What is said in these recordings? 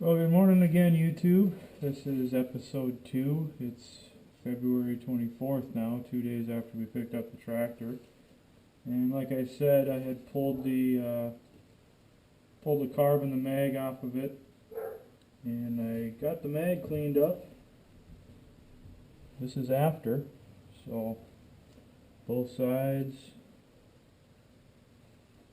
Well, good morning again, YouTube. This is episode 2. It's February 24th now, 2 days after we picked up the tractor. And like I said, I had pulled the carb and the mag off of it, and I got the mag cleaned up. This is after, so both sides.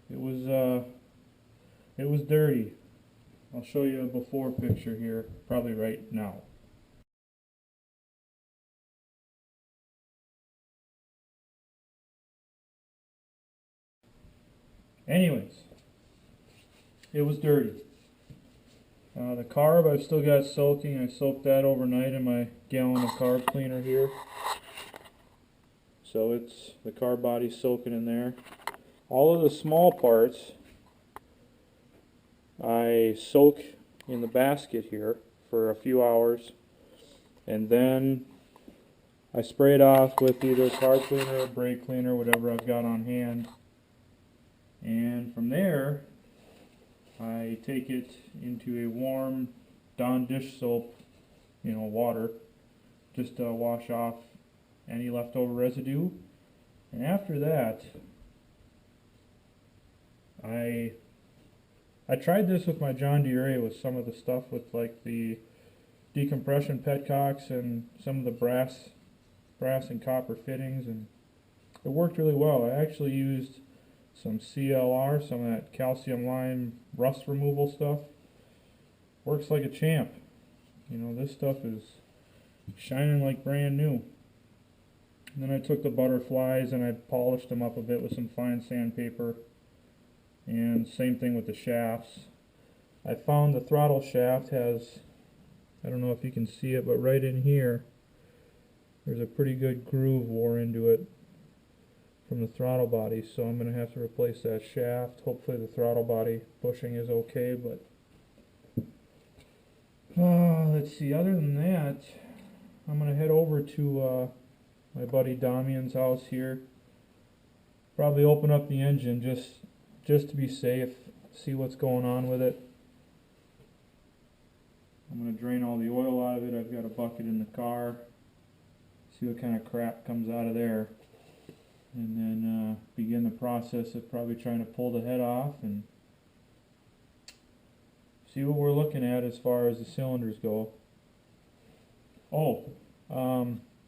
It was dirty. I'll show you a before picture here, probably right now. Anyways, it was dirty. The carb I've still got soaking. I soaked that overnight in my gallon of carb cleaner here. So it's the carb body soaking in there. All of the small parts I soak in the basket here for a few hours, and then I spray it off with either carb cleaner or brake cleaner, whatever I've got on hand. And from there, I take it into a warm Dawn dish soap, water, just to wash off any leftover residue. And after that, I tried this with my John Deere with some of the stuff with like the decompression petcocks and some of the brass and copper fittings, and it worked really well. I actually used some CLR, some of that calcium lime rust removal stuff. Works like a champ. This stuff is shining like brand new. And then I took the butterflies and I polished them up a bit with some fine sandpaper. And same thing with the shafts. I found the throttle shaft has, I don't know if you can see it, but right in here, there's a pretty good groove wore into it from the throttle body, so I'm going to have to replace that shaft. Hopefully the throttle body bushing is okay, but let's see, other than that, I'm going to head over to my buddy Damian's house here. Probably open up the engine just to be safe, see what's going on with it. I'm going to drain all the oil out of it. I've got a bucket in the car. See what kind of crap comes out of there. And then begin the process of probably trying to pull the head off and see what we're looking at as far as the cylinders go. Oh,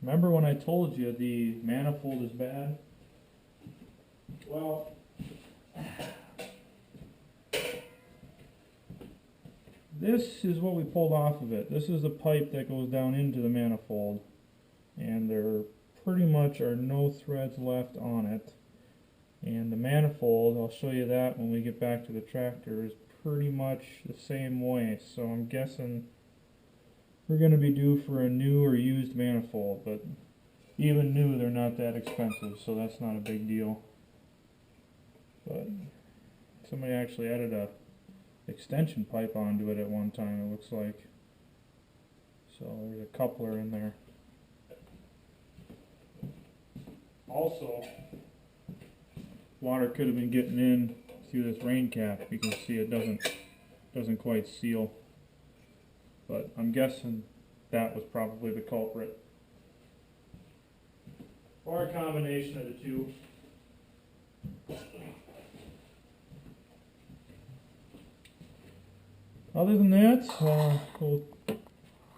remember when I told you the manifold is bad? Well, this is what we pulled off of it. This is the pipe that goes down into the manifold, and there pretty much are no threads left on it. And the manifold, I'll show you that when we get back to the tractor, is pretty much the same way. So I'm guessing we're going to be due for a new or used manifold, but even new, they're not that expensive, so that's not a big deal. But somebody actually added a extension pipe onto it at one time, it looks like. So there's a coupler in there. Also, water could have been getting in through this rain cap. You can see it doesn't quite seal, but I'm guessing that was probably the culprit, or a combination of the two. Other than that, we'll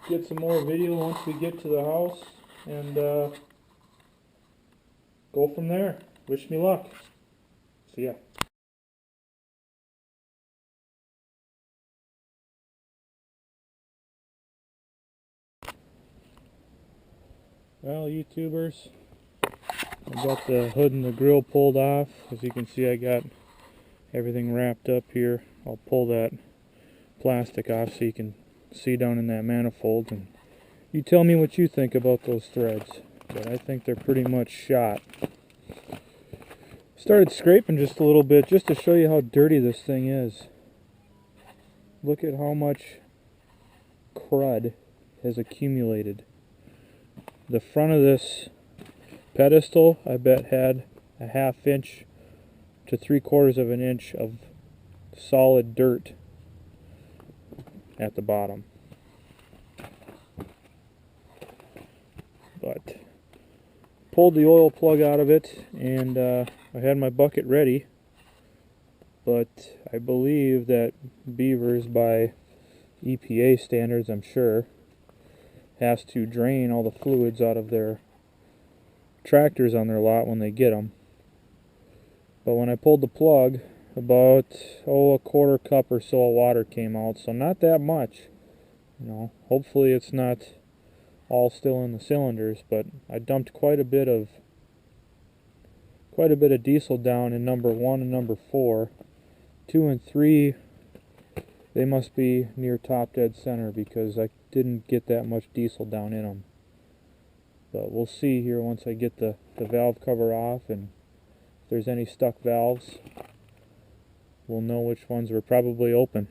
get some more video once we get to the house, and go from there. Wish me luck. See ya. Well, YouTubers, I got the hood and the grill pulled off. As you can see, I got everything wrapped up here. I'll pull that plastic off so you can see down in that manifold, and you tell me what you think about those threads. But I think they're pretty much shot. Started scraping just a little bit just to show you how dirty this thing is. Look at how much crud has accumulated. The front of this pedestal, I bet, had a 1/2 inch to 3/4 of an inch of solid dirt. at the bottom. But pulled the oil plug out of it, and I had my bucket ready, but I believe that beavers, by EPA standards, I'm sure, has to drain all the fluids out of their tractors on their lot when they get them. But when I pulled the plug, about a quarter cup or so of water came out, so not that much. Hopefully it's not all still in the cylinders, but I dumped quite a bit of diesel down in number 1 and number 4. 2 and 3, they must be near top dead center because I didn't get that much diesel down in them. But we'll see here once I get the valve cover off, and if there's any stuck valves, we'll know which ones were probably open.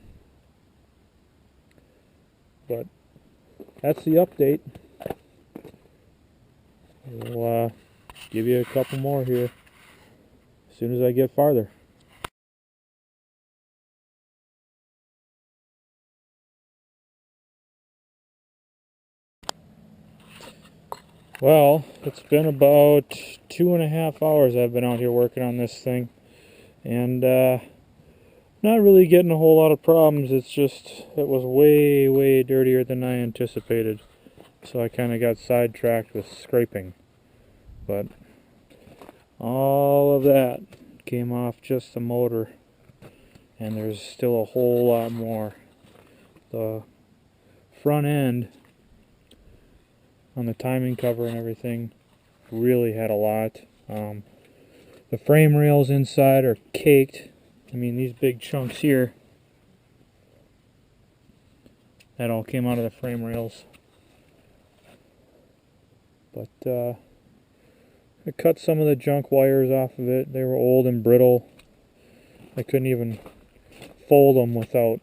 But that's the update. We'll give you a couple more here as soon as I get farther. Well, it's been about 2.5 hours I've been out here working on this thing, and not really getting a whole lot of problems. It's just it was way dirtier than I anticipated, so I kind of got sidetracked with scraping. But all of that came off just the motor, and there's still a whole lot more. The front end on the timing cover and everything really had a lot. The frame rails inside are caked. I mean, these big chunks here, that all came out of the frame rails. But I cut some of the junk wires off of it. They were old and brittle. I couldn't even fold them without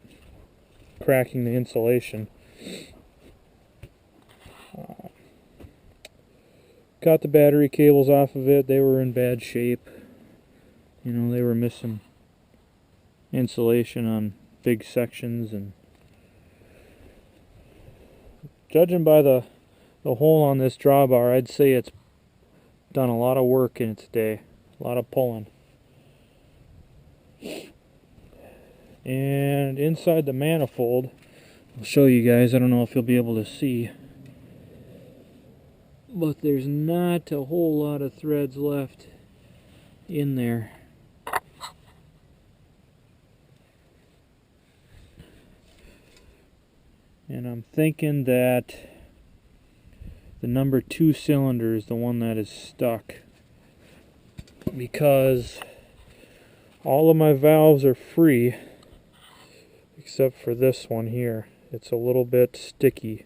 cracking the insulation. Got the battery cables off of it. They were in bad shape. They were missing insulation on big sections, and judging by the hole on this drawbar, I'd say it's done a lot of work in its day, a lot of pulling. And inside the manifold, I'll show you guys. I don't know if you'll be able to see, but there's not a whole lot of threads left in there. And I'm thinking that the number 2 cylinder is the one that is stuck, because all of my valves are free except for this one here. It's a little bit sticky.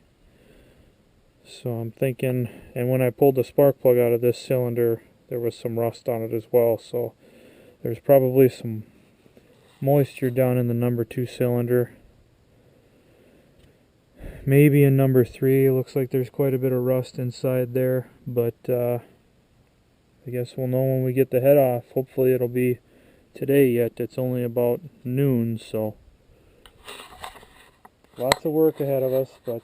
So I'm thinking, and when I pulled the spark plug out of this cylinder, there was some rust on it as well, so there's probably some moisture down in the number 2 cylinder. Maybe in number 3, it looks like there's quite a bit of rust inside there, but I guess we'll know when we get the head off. Hopefully it'll be today yet. It's only about noon, so lots of work ahead of us, but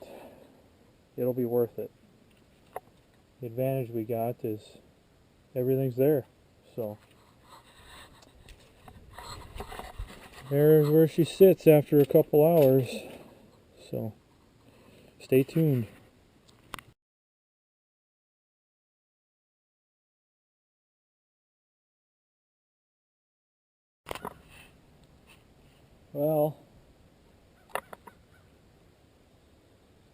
it'll be worth it. The advantage we got is everything's there. So there's where she sits after a couple hours. So stay tuned. Well,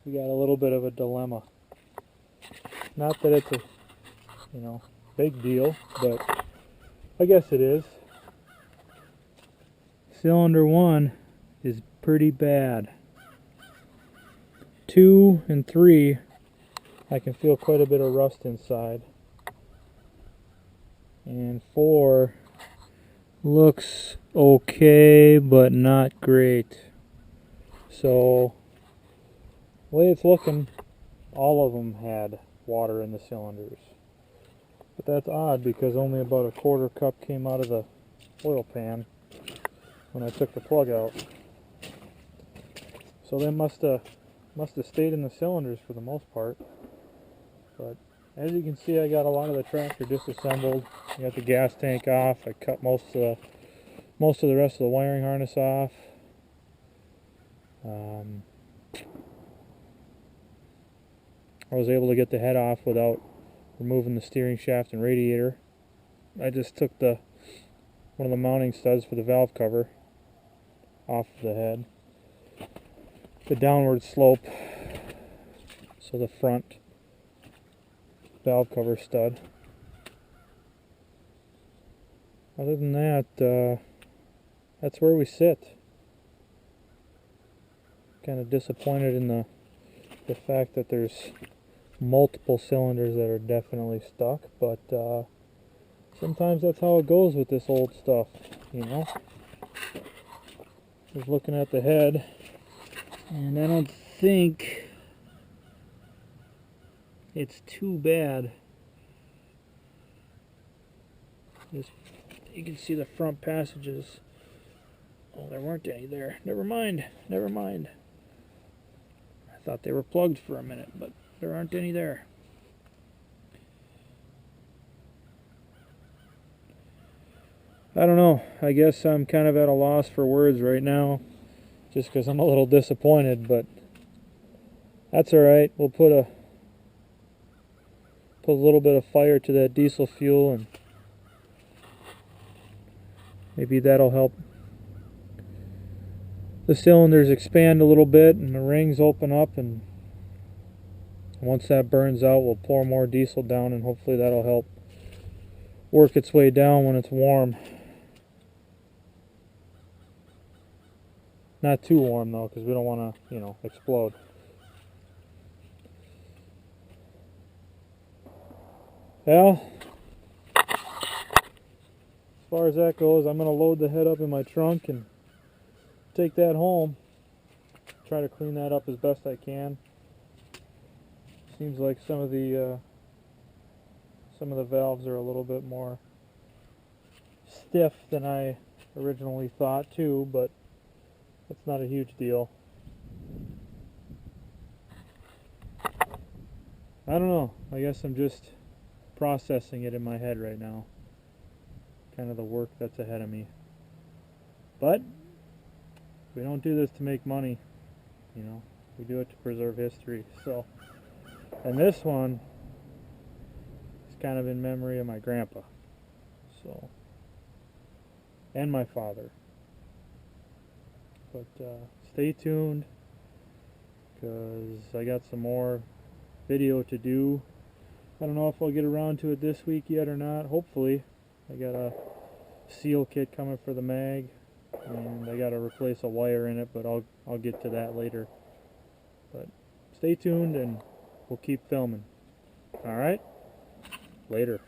we got a little bit of a dilemma. Not that it's a, big deal, but I guess it is. Cylinder 1 is pretty bad. 2 and 3, I can feel quite a bit of rust inside. And 4 looks okay, but not great. So, the way it's looking, all of them had water in the cylinders. But that's odd because only about a quarter cup came out of the oil pan when I took the plug out. So they must have stayed in the cylinders for the most part. But as you can see, I got a lot of the tractor disassembled. I got the gas tank off. I cut most of the rest of the wiring harness off. I was able to get the head off without removing the steering shaft and radiator. I just took one of the mounting studs for the valve cover off of the head. The downward slope, so the front valve cover stud. Other than that, that's where we sit. Kind of disappointed in the fact that there's multiple cylinders that are definitely stuck, but sometimes that's how it goes with this old stuff, you know. Just looking at the head, and I don't think it's too bad. You can see the front passages. Oh, there weren't any there. Never mind. I thought they were plugged for a minute, but there aren't any there. I don't know. I guess I'm kind of at a loss for words right now, just because I'm a little disappointed, but that's alright. We'll put a little bit of fire to that diesel fuel, and maybe that'll help the cylinders expand a little bit and the rings open up, and once that burns out, we'll pour more diesel down, and hopefully that'll help work its way down when it's warm. Not too warm though, because we don't want to, you know, explode. Well, as far as that goes, I'm going to load the head up in my trunk and take that home. Try to clean that up as best I can. Seems like some of the valves are a little bit more stiff than I originally thought too, but that's not a huge deal. I don't know. I guess I'm just processing it in my head right now. Kind of the work that's ahead of me. But we don't do this to make money, you know. We do it to preserve history. So, and this one is kind of in memory of my grandpa. So, and my father. But stay tuned, because I got some more video to do. I don't know if I'll get around to it this week yet or not. Hopefully. I got a seal kit coming for the mag, and I got to replace a wire in it, but I'll get to that later. But stay tuned, and we'll keep filming. Alright? Later.